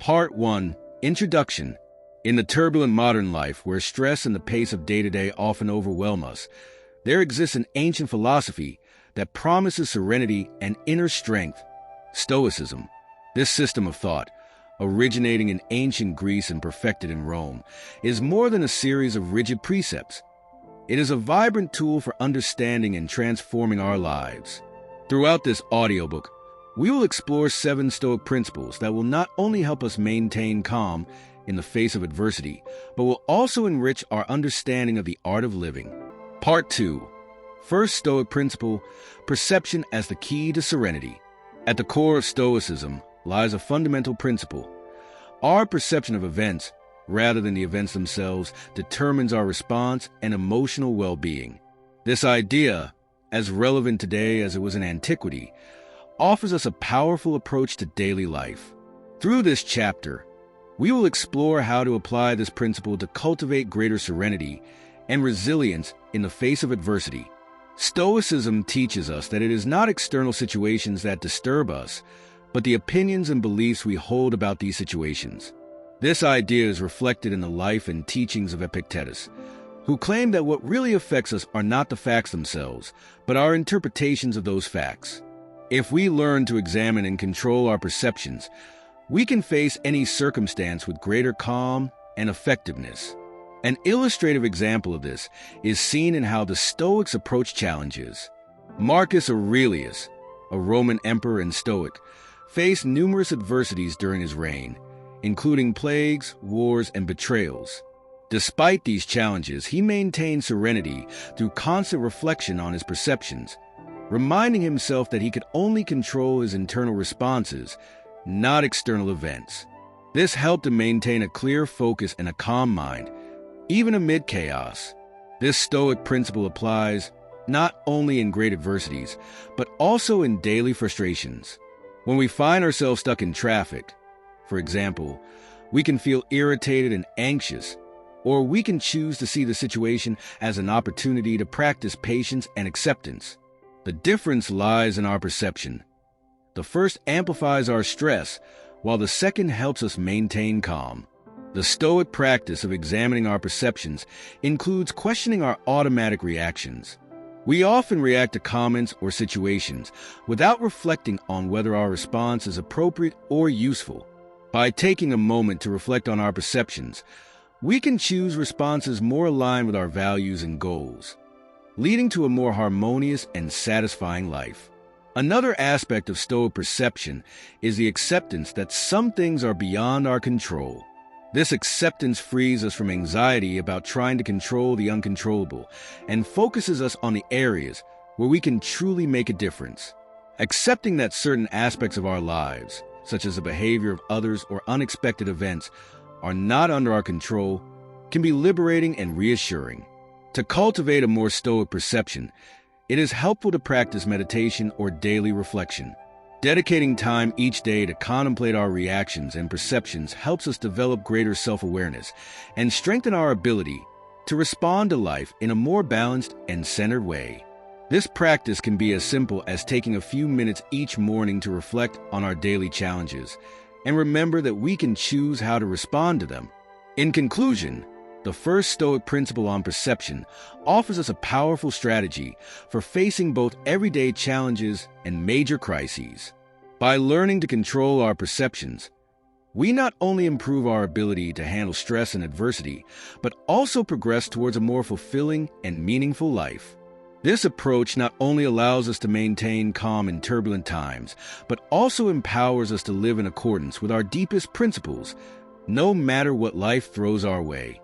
Part 1. Introduction. In the turbulent modern life, where stress and the pace of day-to-day often overwhelm us, there exists an ancient philosophy that promises serenity and inner strength: Stoicism. This system of thought, originating in ancient Greece and perfected in Rome, is more than a series of rigid precepts. It is a vibrant tool for understanding and transforming our lives. Throughout this audiobook, we will explore 7 Stoic principles that will not only help us maintain calm in the face of adversity, but will also enrich our understanding of the art of living. Part 2. First Stoic principle: perception as the key to serenity. At the core of Stoicism lies a fundamental principle. Our perception of events, rather than the events themselves, determines our response and emotional well-being. This idea, as relevant today as it was in antiquity, offers us a powerful approach to daily life. Through this chapter, we will explore how to apply this principle to cultivate greater serenity and resilience in the face of adversity. Stoicism teaches us that it is not external situations that disturb us, but the opinions and beliefs we hold about these situations. This idea is reflected in the life and teachings of Epictetus, who claimed that what really affects us are not the facts themselves, but our interpretations of those facts. If we learn to examine and control our perceptions, we can face any circumstance with greater calm and effectiveness. An illustrative example of this is seen in how the Stoics approach challenges. Marcus Aurelius, a Roman emperor and Stoic, faced numerous adversities during his reign, including plagues, wars, and betrayals. Despite these challenges, he maintained serenity through constant reflection on his perceptions, reminding himself that he could only control his internal responses, not external events. This helped him maintain a clear focus and a calm mind, even amid chaos. This Stoic principle applies not only in great adversities, but also in daily frustrations. When we find ourselves stuck in traffic, for example, we can feel irritated and anxious, or we can choose to see the situation as an opportunity to practice patience and acceptance. The difference lies in our perception. The first amplifies our stress, while the second helps us maintain calm. The Stoic practice of examining our perceptions includes questioning our automatic reactions. We often react to comments or situations without reflecting on whether our response is appropriate or useful. By taking a moment to reflect on our perceptions, we can choose responses more aligned with our values and goals, leading to a more harmonious and satisfying life. Another aspect of Stoic perception is the acceptance that some things are beyond our control. This acceptance frees us from anxiety about trying to control the uncontrollable and focuses us on the areas where we can truly make a difference. Accepting that certain aspects of our lives, such as the behavior of others or unexpected events, are not under our control, can be liberating and reassuring. To cultivate a more Stoic perception, it is helpful to practice meditation or daily reflection. Dedicating time each day to contemplate our reactions and perceptions helps us develop greater self-awareness and strengthen our ability to respond to life in a more balanced and centered way. This practice can be as simple as taking a few minutes each morning to reflect on our daily challenges and remember that we can choose how to respond to them. In conclusion, the first Stoic principle on perception offers us a powerful strategy for facing both everyday challenges and major crises. By learning to control our perceptions, we not only improve our ability to handle stress and adversity, but also progress towards a more fulfilling and meaningful life. This approach not only allows us to maintain calm in turbulent times, but also empowers us to live in accordance with our deepest principles, no matter what life throws our way.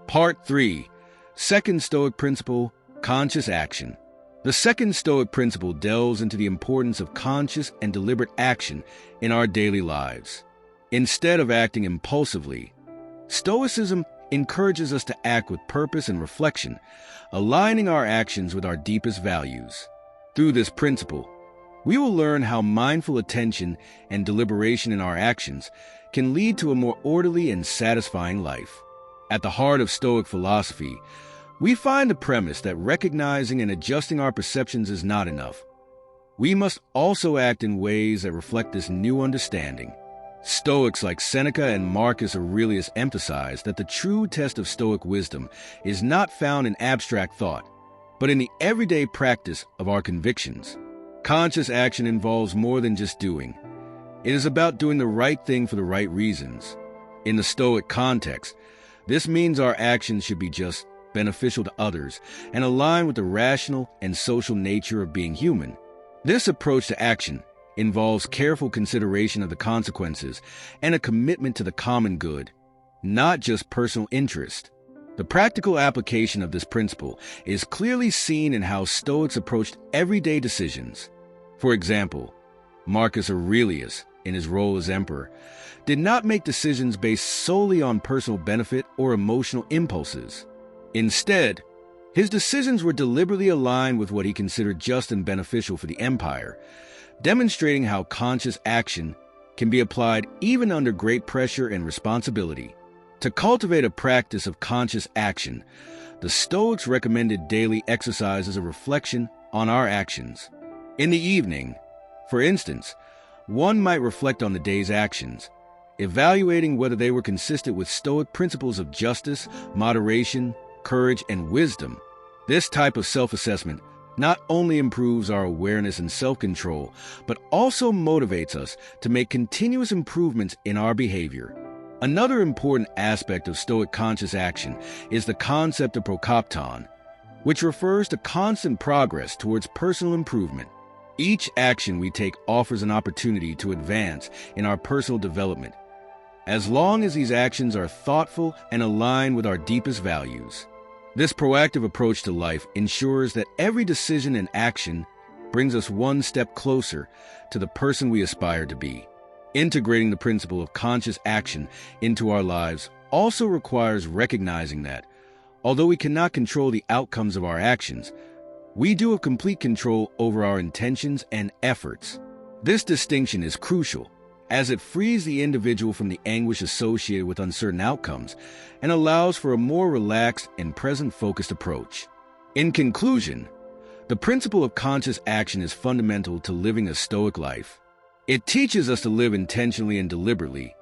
Part 3. Second Stoic principle: conscious action. The second Stoic principle delves into the importance of conscious and deliberate action in our daily lives. Instead of acting impulsively, Stoicism encourages us to act with purpose and reflection, aligning our actions with our deepest values. Through this principle, we will learn how mindful attention and deliberation in our actions can lead to a more orderly and satisfying life. At the heart of Stoic philosophy, we find the premise that recognizing and adjusting our perceptions is not enough. We must also act in ways that reflect this new understanding. Stoics like Seneca and Marcus Aurelius emphasize that the true test of Stoic wisdom is not found in abstract thought, but in the everyday practice of our convictions. Conscious action involves more than just doing. It is about doing the right thing for the right reasons. In the Stoic context, this means our actions should be just, beneficial to others, and align with the rational and social nature of being human. This approach to action involves careful consideration of the consequences and a commitment to the common good, not just personal interest. The practical application of this principle is clearly seen in how Stoics approached everyday decisions. For example, Marcus Aurelius, in his role as emperor, did not make decisions based solely on personal benefit or emotional impulses. Instead, his decisions were deliberately aligned with what he considered just and beneficial for the empire, demonstrating how conscious action can be applied even under great pressure and responsibility. To cultivate a practice of conscious action, the Stoics recommended daily exercise as a reflection on our actions. In the evening, for instance, one might reflect on the day's actions, evaluating whether they were consistent with Stoic principles of justice, moderation, courage, and wisdom. This type of self-assessment not only improves our awareness and self-control, but also motivates us to make continuous improvements in our behavior. Another important aspect of Stoic conscious action is the concept of prokopton, which refers to constant progress towards personal improvement. Each action we take offers an opportunity to advance in our personal development, as long as these actions are thoughtful and aligned with our deepest values. This proactive approach to life ensures that every decision and action brings us one step closer to the person we aspire to be. Integrating the principle of conscious action into our lives also requires recognizing that, although we cannot control the outcomes of our actions, we do have complete control over our intentions and efforts. This distinction is crucial, as it frees the individual from the anguish associated with uncertain outcomes and allows for a more relaxed and present-focused approach. In conclusion, the principle of conscious action is fundamental to living a Stoic life. It teaches us to live intentionally and deliberately,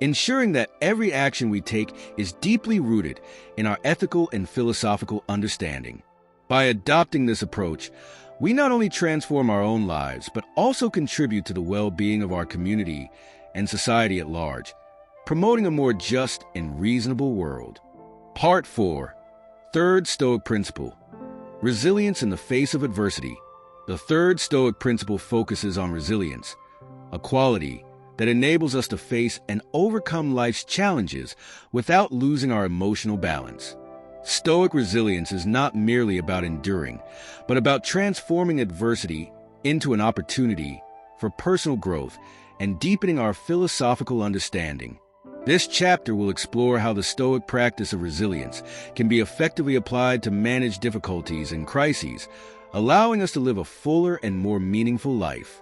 ensuring that every action we take is deeply rooted in our ethical and philosophical understanding. By adopting this approach, we not only transform our own lives, but also contribute to the well-being of our community and society at large, promoting a more just and reasonable world. Part 4. Third Stoic Principle: Resilience in the Face of Adversity. The third Stoic principle focuses on resilience, a quality that enables us to face and overcome life's challenges without losing our emotional balance. Stoic resilience is not merely about enduring, but about transforming adversity into an opportunity for personal growth and deepening our philosophical understanding. This chapter will explore how the Stoic practice of resilience can be effectively applied to manage difficulties and crises, allowing us to live a fuller and more meaningful life.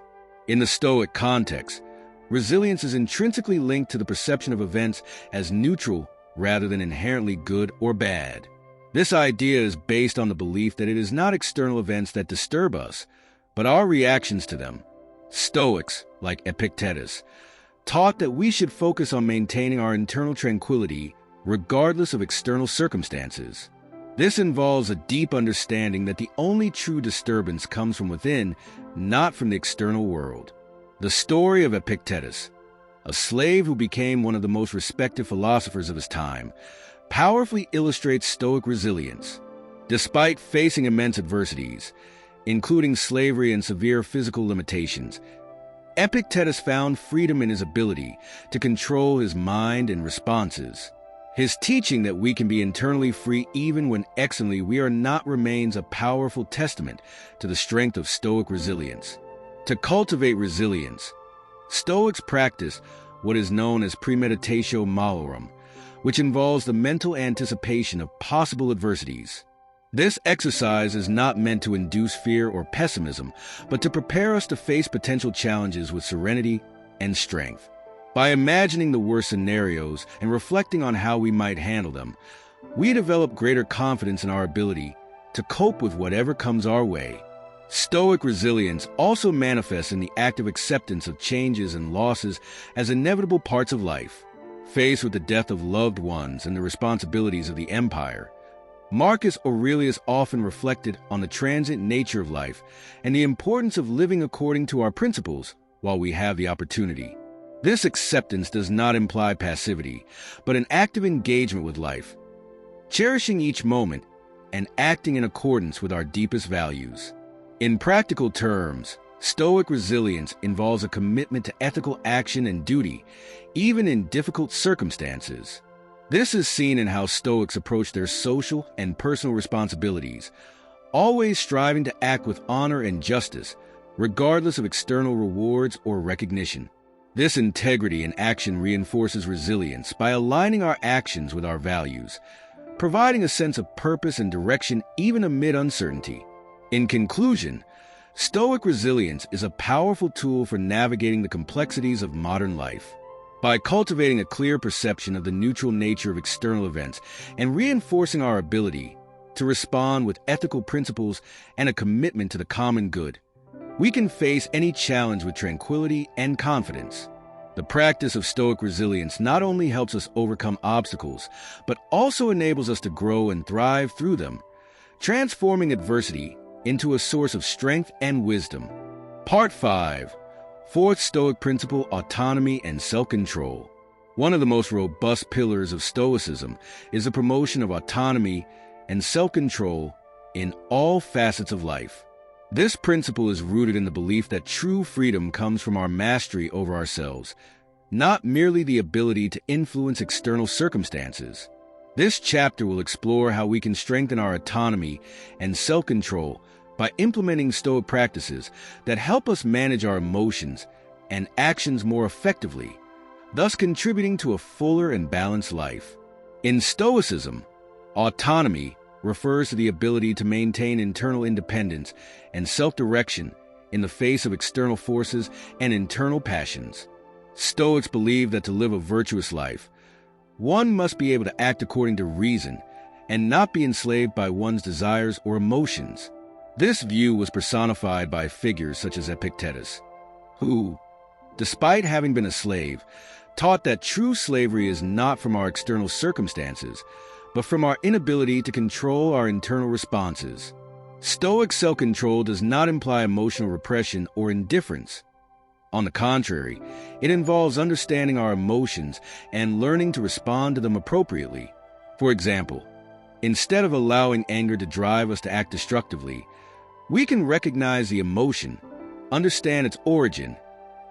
In the Stoic context, resilience is intrinsically linked to the perception of events as neutral rather than inherently good or bad. This idea is based on the belief that it is not external events that disturb us, but our reactions to them. Stoics, like Epictetus, taught that we should focus on maintaining our internal tranquility regardless of external circumstances. This involves a deep understanding that the only true disturbance comes from within, not from the external world. The story of Epictetus, a slave who became one of the most respected philosophers of his time, powerfully illustrates Stoic resilience. Despite facing immense adversities, including slavery and severe physical limitations, Epictetus found freedom in his ability to control his mind and responses. His teaching that we can be internally free even when externally we are not remains a powerful testament to the strength of Stoic resilience. To cultivate resilience, Stoics practice what is known as premeditatio malorum, which involves the mental anticipation of possible adversities. This exercise is not meant to induce fear or pessimism, but to prepare us to face potential challenges with serenity and strength. By imagining the worst scenarios and reflecting on how we might handle them, we develop greater confidence in our ability to cope with whatever comes our way. Stoic resilience also manifests in the active acceptance of changes and losses as inevitable parts of life. Faced with the death of loved ones and the responsibilities of the empire, Marcus Aurelius often reflected on the transient nature of life and the importance of living according to our principles while we have the opportunity. This acceptance does not imply passivity, but an active engagement with life, cherishing each moment and acting in accordance with our deepest values. In practical terms, Stoic resilience involves a commitment to ethical action and duty, even in difficult circumstances. This is seen in how Stoics approach their social and personal responsibilities, always striving to act with honor and justice, regardless of external rewards or recognition. This integrity in action reinforces resilience by aligning our actions with our values, providing a sense of purpose and direction even amid uncertainty. In conclusion, Stoic resilience is a powerful tool for navigating the complexities of modern life. By cultivating a clear perception of the neutral nature of external events and reinforcing our ability to respond with ethical principles and a commitment to the common good, we can face any challenge with tranquility and confidence. The practice of Stoic resilience not only helps us overcome obstacles, but also enables us to grow and thrive through them, transforming adversity into a source of strength and wisdom. Part 5. Fourth Stoic Principle: Autonomy and Self-Control. One of the most robust pillars of Stoicism is the promotion of autonomy and self-control in all facets of life. This principle is rooted in the belief that true freedom comes from our mastery over ourselves, not merely the ability to influence external circumstances. This chapter will explore how we can strengthen our autonomy and self-control by implementing Stoic practices that help us manage our emotions and actions more effectively, thus contributing to a fuller and balanced life. In Stoicism, autonomy refers to the ability to maintain internal independence and self-direction in the face of external forces and internal passions. Stoics believe that to live a virtuous life, one must be able to act according to reason and not be enslaved by one's desires or emotions. This view was personified by figures such as Epictetus, who, despite having been a slave, taught that true slavery is not from our external circumstances, but from our inability to control our internal responses. Stoic self-control does not imply emotional repression or indifference. On the contrary, it involves understanding our emotions and learning to respond to them appropriately. For example, instead of allowing anger to drive us to act destructively, we can recognize the emotion, understand its origin,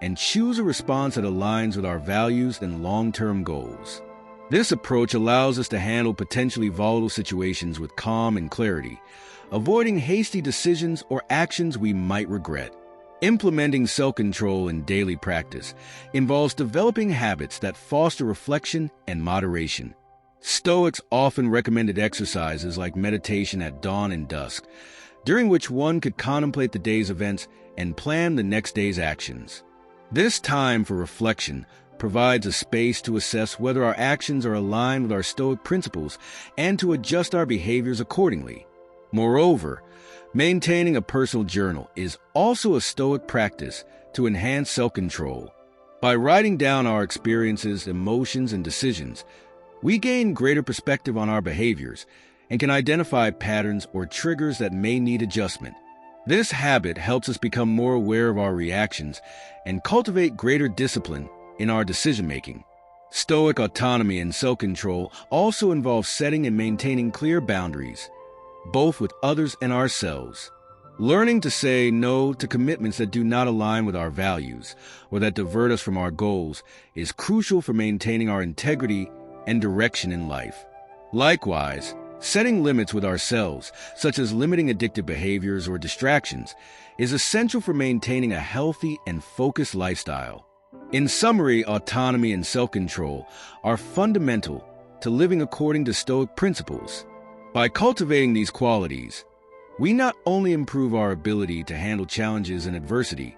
and choose a response that aligns with our values and long-term goals. This approach allows us to handle potentially volatile situations with calm and clarity, avoiding hasty decisions or actions we might regret. Implementing self-control in daily practice involves developing habits that foster reflection and moderation. Stoics often recommended exercises like meditation at dawn and dusk, during which one could contemplate the day's events and plan the next day's actions. This time for reflection provides a space to assess whether our actions are aligned with our Stoic principles and to adjust our behaviors accordingly. Moreover, maintaining a personal journal is also a Stoic practice to enhance self-control. By writing down our experiences, emotions, and decisions, we gain greater perspective on our behaviors and can identify patterns or triggers that may need adjustment. This habit helps us become more aware of our reactions and cultivate greater discipline in our decision-making. Stoic autonomy and self-control also involve setting and maintaining clear boundaries, both with others and ourselves. Learning to say no to commitments that do not align with our values or that divert us from our goals is crucial for maintaining our integrity and direction in life. Likewise, setting limits with ourselves, such as limiting addictive behaviors or distractions, is essential for maintaining a healthy and focused lifestyle. In summary, autonomy and self-control are fundamental to living according to Stoic principles. By cultivating these qualities, we not only improve our ability to handle challenges and adversity,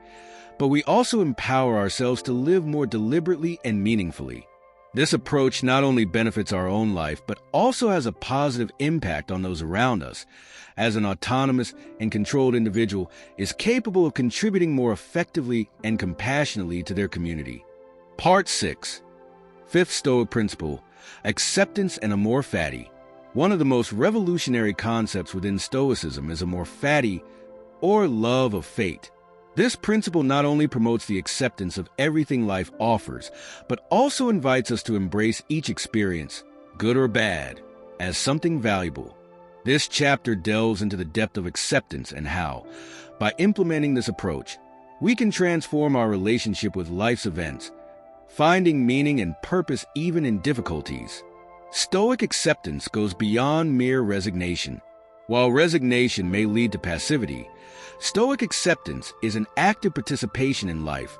but we also empower ourselves to live more deliberately and meaningfully. This approach not only benefits our own life, but also has a positive impact on those around us, as an autonomous and controlled individual is capable of contributing more effectively and compassionately to their community. Part 6. Fifth Stoic Principle, Acceptance and Amor Fati. One of the most revolutionary concepts within Stoicism is amor fati, or love of fate. This principle not only promotes the acceptance of everything life offers, but also invites us to embrace each experience, good or bad, as something valuable. This chapter delves into the depth of acceptance and how, by implementing this approach, we can transform our relationship with life's events, finding meaning and purpose even in difficulties. Stoic acceptance goes beyond mere resignation. While resignation may lead to passivity, Stoic acceptance is an active participation in life,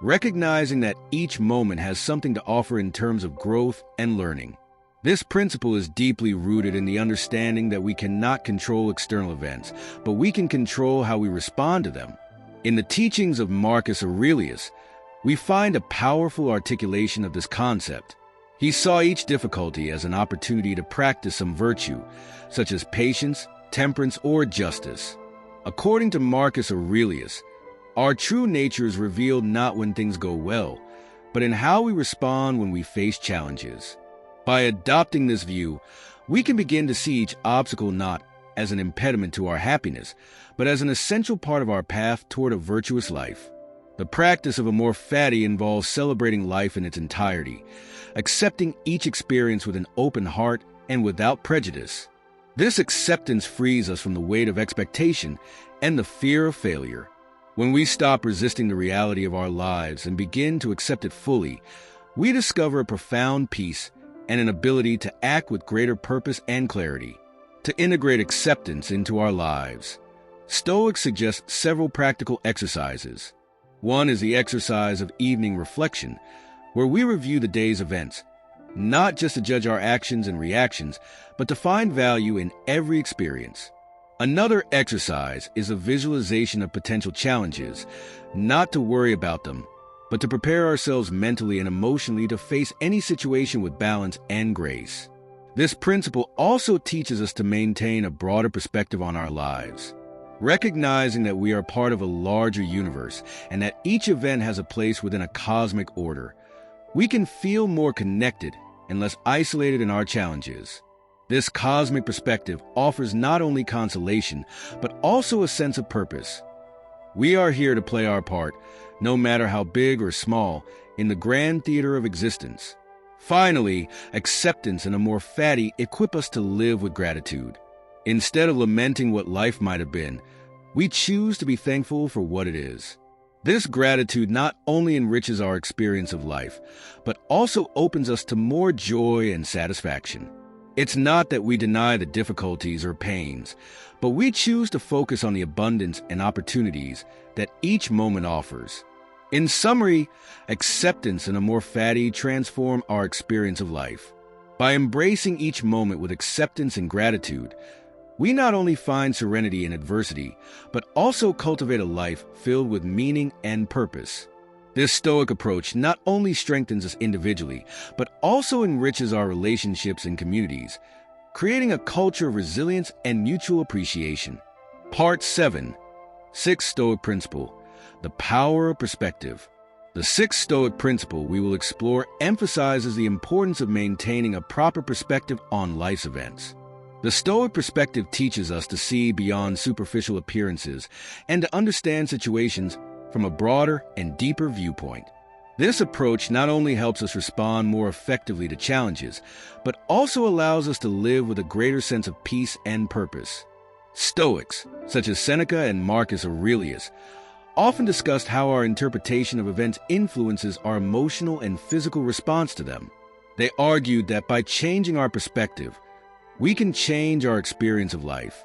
recognizing that each moment has something to offer in terms of growth and learning. This principle is deeply rooted in the understanding that we cannot control external events, but we can control how we respond to them. In the teachings of Marcus Aurelius, we find a powerful articulation of this concept. He saw each difficulty as an opportunity to practice some virtue, such as patience, temperance, or justice. According to Marcus Aurelius, our true nature is revealed not when things go well, but in how we respond when we face challenges. By adopting this view, we can begin to see each obstacle not as an impediment to our happiness, but as an essential part of our path toward a virtuous life. The practice of amor fati involves celebrating life in its entirety, accepting each experience with an open heart and without prejudice. This acceptance frees us from the weight of expectation and the fear of failure. When we stop resisting the reality of our lives and begin to accept it fully, we discover a profound peace and an ability to act with greater purpose and clarity. To integrate acceptance into our lives, Stoics suggest several practical exercises. One is the exercise of evening reflection, where we review the day's events, not just to judge our actions and reactions, but to find value in every experience. Another exercise is a visualization of potential challenges, not to worry about them, but to prepare ourselves mentally and emotionally to face any situation with balance and grace. This principle also teaches us to maintain a broader perspective on our lives, recognizing that we are part of a larger universe and that each event has a place within a cosmic order. We can feel more connected and less isolated in our challenges. This cosmic perspective offers not only consolation, but also a sense of purpose. We are here to play our part, no matter how big or small, in the grand theater of existence. Finally, acceptance and amor fati equip us to live with gratitude. Instead of lamenting what life might have been, we choose to be thankful for what it is. This gratitude not only enriches our experience of life, but also opens us to more joy and satisfaction. It's not that we deny the difficulties or pains, but we choose to focus on the abundance and opportunities that each moment offers. In summary, acceptance and amor fati transform our experience of life. By embracing each moment with acceptance and gratitude, we not only find serenity in adversity, but also cultivate a life filled with meaning and purpose. This Stoic approach not only strengthens us individually, but also enriches our relationships and communities, creating a culture of resilience and mutual appreciation. Part 7. Sixth Stoic Principle, the Power of Perspective. The sixth Stoic principle we will explore emphasizes the importance of maintaining a proper perspective on life's events. The Stoic perspective teaches us to see beyond superficial appearances and to understand situations from a broader and deeper viewpoint. This approach not only helps us respond more effectively to challenges, but also allows us to live with a greater sense of peace and purpose. Stoics, such as Seneca and Marcus Aurelius, often discussed how our interpretation of events influences our emotional and physical response to them. They argued that by changing our perspective, we can change our experience of life.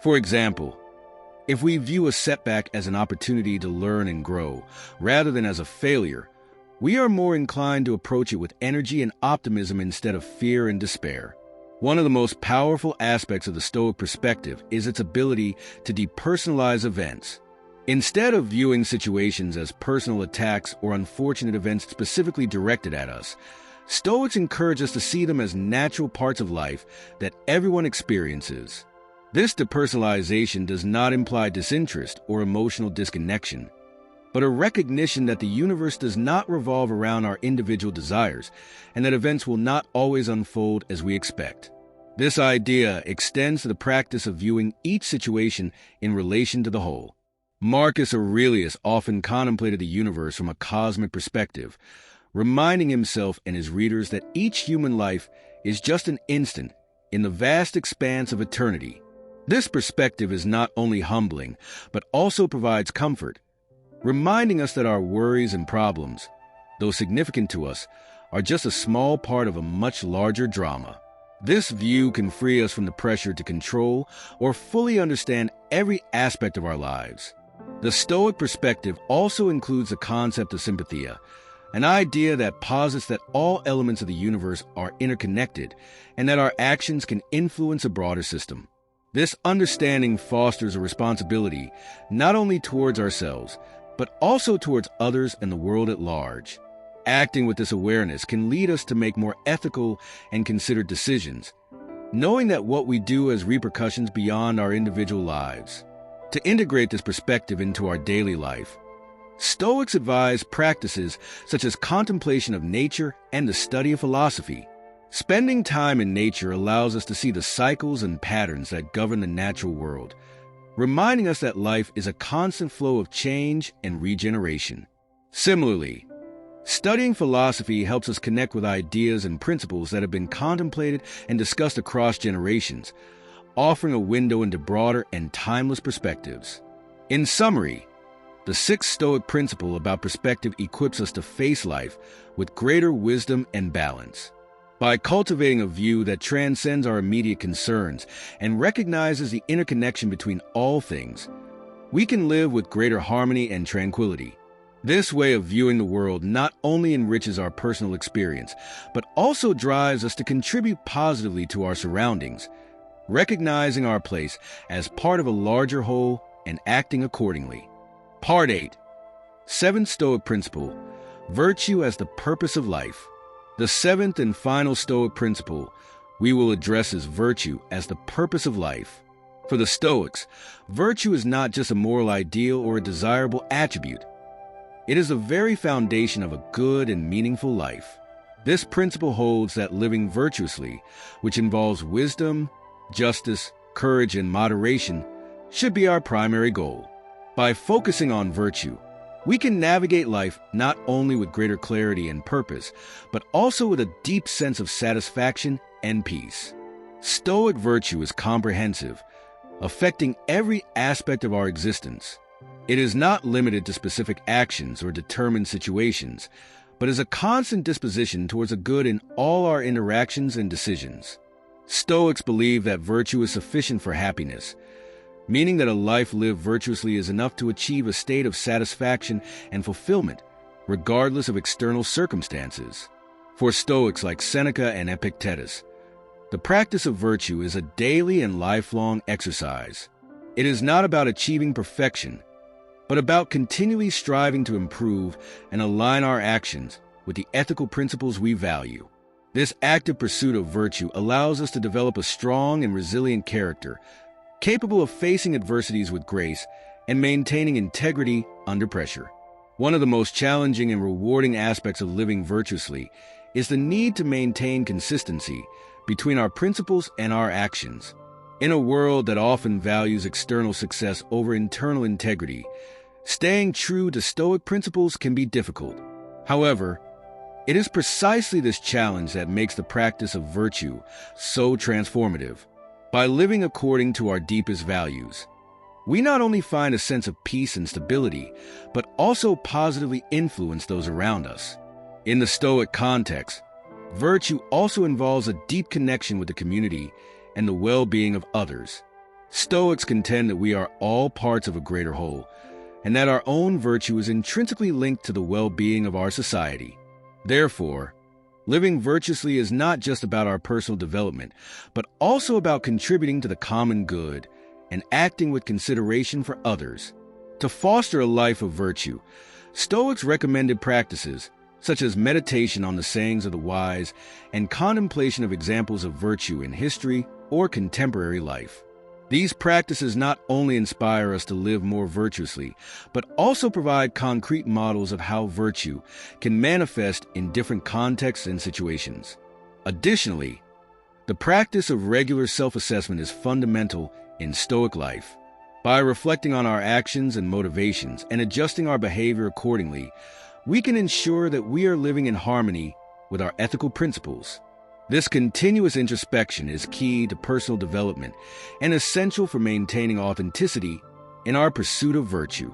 For example, if we view a setback as an opportunity to learn and grow, rather than as a failure, we are more inclined to approach it with energy and optimism instead of fear and despair. One of the most powerful aspects of the Stoic perspective is its ability to depersonalize events. Instead of viewing situations as personal attacks or unfortunate events specifically directed at us, Stoics encourage us to see them as natural parts of life that everyone experiences. This depersonalization does not imply disinterest or emotional disconnection, but a recognition that the universe does not revolve around our individual desires and that events will not always unfold as we expect. This idea extends to the practice of viewing each situation in relation to the whole. Marcus Aurelius often contemplated the universe from a cosmic perspective, reminding himself and his readers that each human life is just an instant in the vast expanse of eternity. This perspective is not only humbling, but also provides comfort, reminding us that our worries and problems, though significant to us, are just a small part of a much larger drama. This view can free us from the pressure to control or fully understand every aspect of our lives. The Stoic perspective also includes the concept of sympathia, an idea that posits that all elements of the universe are interconnected and that our actions can influence a broader system. This understanding fosters a responsibility not only towards ourselves, but also towards others and the world at large. Acting with this awareness can lead us to make more ethical and considered decisions, knowing that what we do has repercussions beyond our individual lives. To integrate this perspective into our daily life, Stoics advise practices such as contemplation of nature and the study of philosophy. Spending time in nature allows us to see the cycles and patterns that govern the natural world, reminding us that life is a constant flow of change and regeneration. Similarly, studying philosophy helps us connect with ideas and principles that have been contemplated and discussed across generations, offering a window into broader and timeless perspectives. In summary, the sixth Stoic principle about perspective equips us to face life with greater wisdom and balance. By cultivating a view that transcends our immediate concerns and recognizes the interconnection between all things, we can live with greater harmony and tranquility. This way of viewing the world not only enriches our personal experience, but also drives us to contribute positively to our surroundings, recognizing our place as part of a larger whole and acting accordingly. Part 8. Seventh Stoic Principle: Virtue as the Purpose of Life. The seventh and final Stoic principle we will address is virtue as the purpose of life. For the Stoics, virtue is not just a moral ideal or a desirable attribute. It is the very foundation of a good and meaningful life. This principle holds that living virtuously, which involves wisdom, justice, courage, and moderation, should be our primary goal. By focusing on virtue, we can navigate life not only with greater clarity and purpose, but also with a deep sense of satisfaction and peace. Stoic virtue is comprehensive, affecting every aspect of our existence. It is not limited to specific actions or determined situations, but is a constant disposition towards a good in all our interactions and decisions. Stoics believe that virtue is sufficient for happiness, meaning that a life lived virtuously is enough to achieve a state of satisfaction and fulfillment, regardless of external circumstances. For Stoics like Seneca and Epictetus, the practice of virtue is a daily and lifelong exercise. It is not about achieving perfection, but about continually striving to improve and align our actions with the ethical principles we value. This active pursuit of virtue allows us to develop a strong and resilient character, capable of facing adversities with grace and maintaining integrity under pressure. One of the most challenging and rewarding aspects of living virtuously is the need to maintain consistency between our principles and our actions. In a world that often values external success over internal integrity, staying true to Stoic principles can be difficult. However, it is precisely this challenge that makes the practice of virtue so transformative. By living according to our deepest values, we not only find a sense of peace and stability, but also positively influence those around us. In the Stoic context, virtue also involves a deep connection with the community and the well-being of others. Stoics contend that we are all parts of a greater whole, and that our own virtue is intrinsically linked to the well-being of our society. Therefore, living virtuously is not just about our personal development, but also about contributing to the common good and acting with consideration for others. To foster a life of virtue, Stoics recommended practices such as meditation on the sayings of the wise and contemplation of examples of virtue in history or contemporary life. These practices not only inspire us to live more virtuously, but also provide concrete models of how virtue can manifest in different contexts and situations. Additionally, the practice of regular self-assessment is fundamental in Stoic life. By reflecting on our actions and motivations and adjusting our behavior accordingly, we can ensure that we are living in harmony with our ethical principles. This continuous introspection is key to personal development and essential for maintaining authenticity in our pursuit of virtue.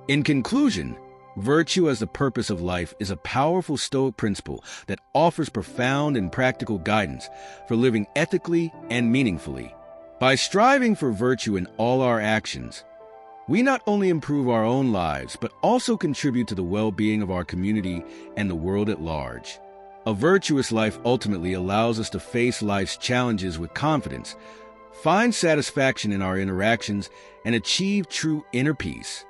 In conclusion, virtue as the purpose of life is a powerful Stoic principle that offers profound and practical guidance for living ethically and meaningfully. By striving for virtue in all our actions, we not only improve our own lives, but also contribute to the well-being of our community and the world at large. A virtuous life ultimately allows us to face life's challenges with confidence, find satisfaction in our interactions, and achieve true inner peace.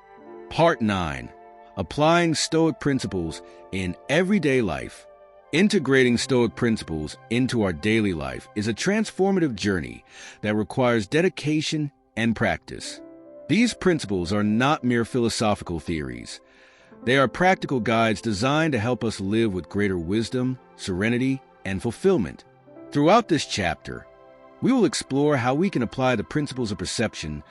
Part 9. Applying Stoic Principles in Everyday Life. Integrating Stoic principles into our daily life is a transformative journey that requires dedication and practice. These principles are not mere philosophical theories. They are practical guides designed to help us live with greater wisdom, serenity, and fulfillment. Throughout this chapter, we will explore how we can apply the principles of perception,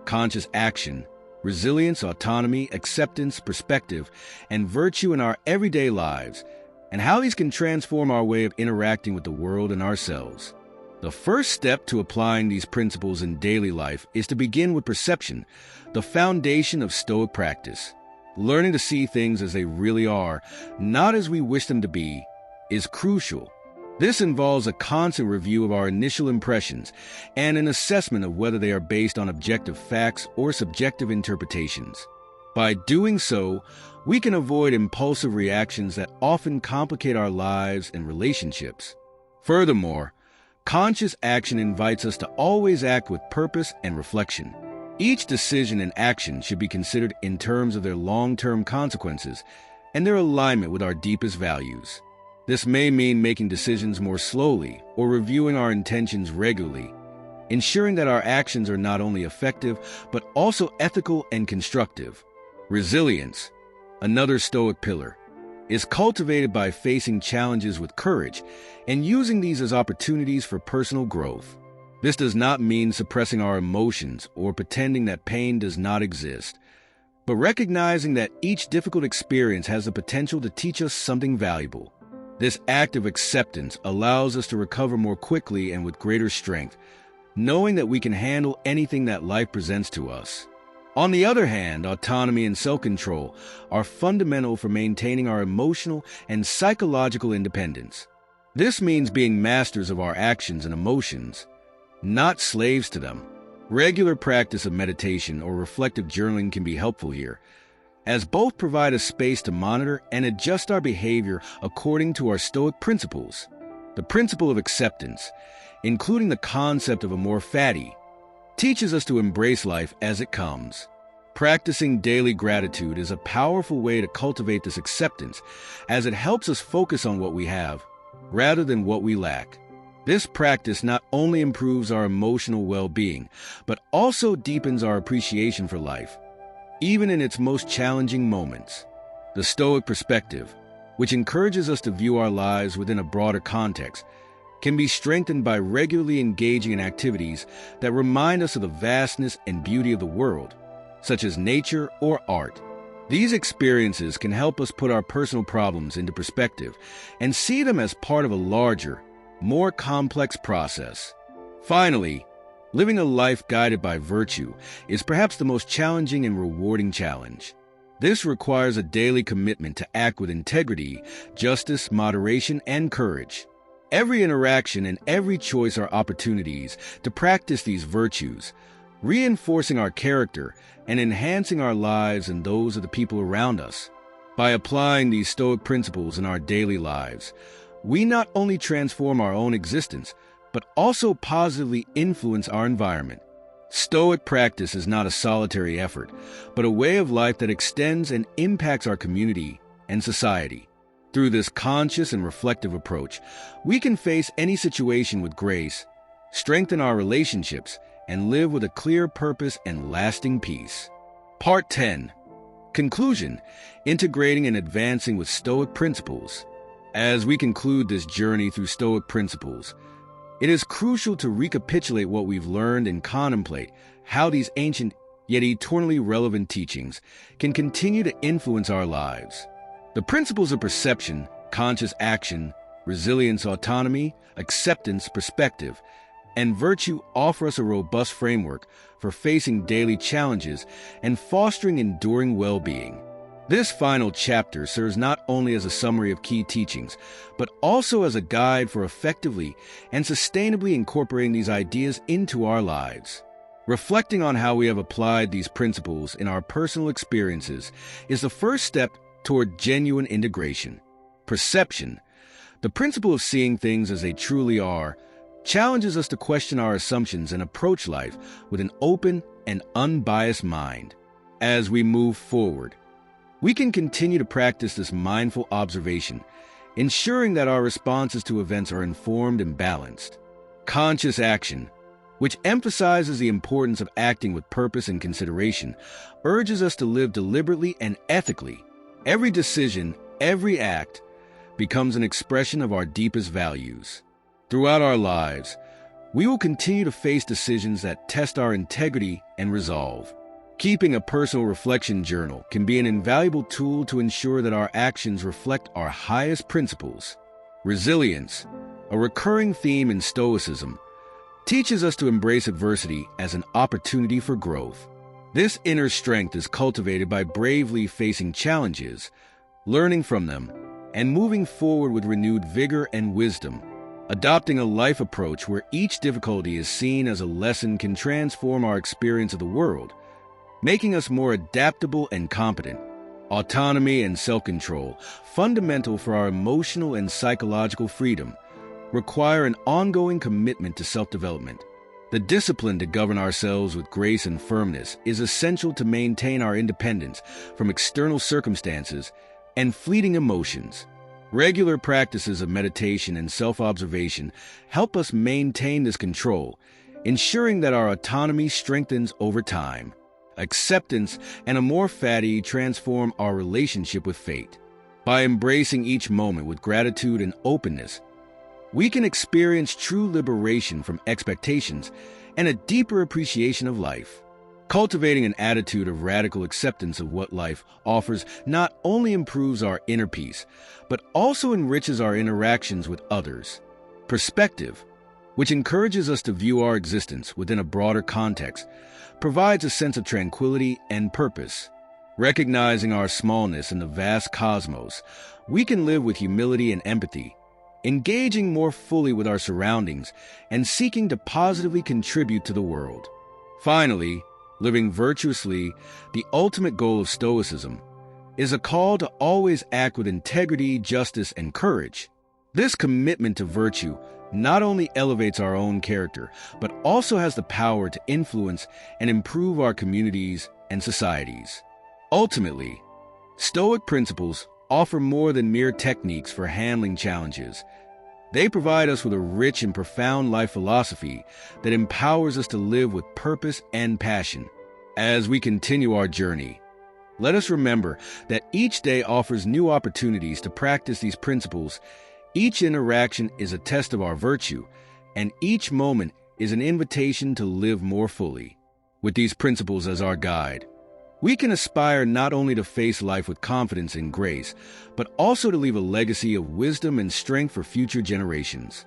conscious action, resilience, autonomy, acceptance, perspective, and virtue in our everyday lives, and how these can transform our way of interacting with the world and ourselves. The first step to applying these principles in daily life is to begin with perception, the foundation of Stoic practice. Learning to see things as they really are, not as we wish them to be, is crucial. This involves a constant review of our initial impressions and an assessment of whether they are based on objective facts or subjective interpretations. By doing so, we can avoid impulsive reactions that often complicate our lives and relationships. Furthermore, conscious action invites us to always act with purpose and reflection. Each decision and action should be considered in terms of their long-term consequences and their alignment with our deepest values. This may mean making decisions more slowly or reviewing our intentions regularly, ensuring that our actions are not only effective but also ethical and constructive. Resilience, another Stoic pillar, is cultivated by facing challenges with courage and using these as opportunities for personal growth. This does not mean suppressing our emotions or pretending that pain does not exist, but recognizing that each difficult experience has the potential to teach us something valuable. This act of acceptance allows us to recover more quickly and with greater strength, knowing that we can handle anything that life presents to us. On the other hand, autonomy and self-control are fundamental for maintaining our emotional and psychological independence. This means being masters of our actions and emotions, not slaves to them. Regular practice of meditation or reflective journaling can be helpful here, as both provide a space to monitor and adjust our behavior according to our Stoic principles. The principle of acceptance, including the concept of amor fati, teaches us to embrace life as it comes. Practicing daily gratitude is a powerful way to cultivate this acceptance, as it helps us focus on what we have, rather than what we lack. This practice not only improves our emotional well-being, but also deepens our appreciation for life, even in its most challenging moments. The Stoic perspective, which encourages us to view our lives within a broader context, can be strengthened by regularly engaging in activities that remind us of the vastness and beauty of the world, such as nature or art. These experiences can help us put our personal problems into perspective and see them as part of a larger, more complex process. Finally, living a life guided by virtue is perhaps the most challenging and rewarding challenge. This requires a daily commitment to act with integrity, justice, moderation, and courage. Every interaction and every choice are opportunities to practice these virtues, reinforcing our character and enhancing our lives and those of the people around us. By applying these Stoic principles in our daily lives, we not only transform our own existence, but also positively influence our environment. Stoic practice is not a solitary effort, but a way of life that extends and impacts our community and society. Through this conscious and reflective approach, we can face any situation with grace, strengthen our relationships, and live with a clear purpose and lasting peace. Part 10. Conclusion: Integrating and advancing with Stoic Principles. As we conclude this journey through Stoic Principles, it is crucial to recapitulate what we've learned and contemplate how these ancient yet eternally relevant teachings can continue to influence our lives. The principles of perception, conscious action, resilience, autonomy, acceptance, perspective, and virtue offer us a robust framework for facing daily challenges and fostering enduring well-being. This final chapter serves not only as a summary of key teachings, but also as a guide for effectively and sustainably incorporating these ideas into our lives. Reflecting on how we have applied these principles in our personal experiences is the first step toward genuine integration. Perception, the principle of seeing things as they truly are, challenges us to question our assumptions and approach life with an open and unbiased mind. As we move forward, we can continue to practice this mindful observation, ensuring that our responses to events are informed and balanced. Conscious action, which emphasizes the importance of acting with purpose and consideration, urges us to live deliberately and ethically. Every decision, every act, becomes an expression of our deepest values. Throughout our lives, we will continue to face decisions that test our integrity and resolve. Keeping a personal reflection journal can be an invaluable tool to ensure that our actions reflect our highest principles. Resilience, a recurring theme in Stoicism, teaches us to embrace adversity as an opportunity for growth. This inner strength is cultivated by bravely facing challenges, learning from them, and moving forward with renewed vigor and wisdom. Adopting a life approach where each difficulty is seen as a lesson can transform our experience of the world, making us more adaptable and competent. Autonomy and self-control, fundamental for our emotional and psychological freedom, require an ongoing commitment to self-development. The discipline to govern ourselves with grace and firmness is essential to maintain our independence from external circumstances and fleeting emotions. Regular practices of meditation and self-observation help us maintain this control, ensuring that our autonomy strengthens over time. Acceptance and amor fati transform our relationship with fate. By embracing each moment with gratitude and openness, we can experience true liberation from expectations and a deeper appreciation of life. Cultivating an attitude of radical acceptance of what life offers not only improves our inner peace, but also enriches our interactions with others. Perspective, which encourages us to view our existence within a broader context, provides a sense of tranquility and purpose. Recognizing our smallness in the vast cosmos, we can live with humility and empathy, engaging more fully with our surroundings and seeking to positively contribute to the world. Finally, living virtuously, the ultimate goal of Stoicism, is a call to always act with integrity, justice, and courage. This commitment to virtue not only elevates our own character, but also has the power to influence and improve our communities and societies. Ultimately, Stoic principles offer more than mere techniques for handling challenges. They provide us with a rich and profound life philosophy that empowers us to live with purpose and passion. As we continue our journey, let us remember that each day offers new opportunities to practice these principles. Each interaction is a test of our virtue, and each moment is an invitation to live more fully. With these principles as our guide, we can aspire not only to face life with confidence and grace, but also to leave a legacy of wisdom and strength for future generations.